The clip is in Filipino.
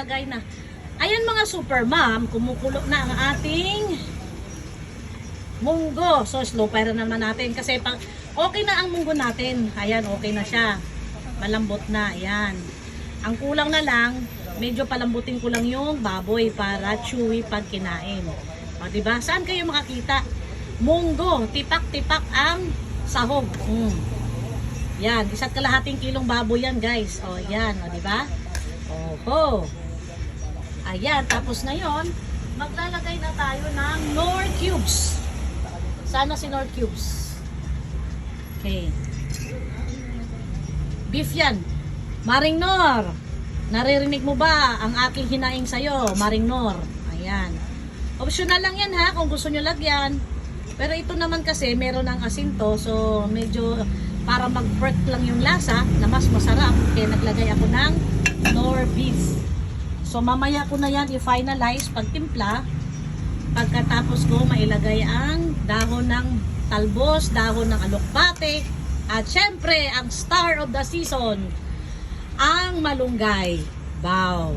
Lagay na. Ayan mga super ma'am, kumukulo na ang ating munggo. So slow fire na naman natin kasi pang okay na ang munggo natin. Ayan, okay na siya. Malambot na, ayan. Ang kulang na lang, medyo palambutin ko lang yung baboy para chewy pag kinain. O, diba? Saan kayo makakita? Munggo, tipak-tipak ang sahog. Yan, 1.5 kilong baboy yan, guys. O, yan, o, diba? Oho. Ayan, tapos ngayon, maglalagay na tayo ng Knorr cubes. Sana si Knorr cubes. Okay. Beef yan. Maring Knorr, naririnig mo ba ang aking hinaing sa'yo, Maring Knorr? Ayan. Optional lang yan ha, kung gusto nyo lagyan. Pero ito naman kasi, meron ng asin to, so medyo para mag-perk lang yung lasa na mas masarap. Kaya naglagay ako ng Knorr beef. So mamaya ko na yan i-finalize pagtimpla. Pagkatapos ko mailagay ang dahon ng talbos, dahon ng alokbate, at syempre ang star of the season, ang malunggay. Wow!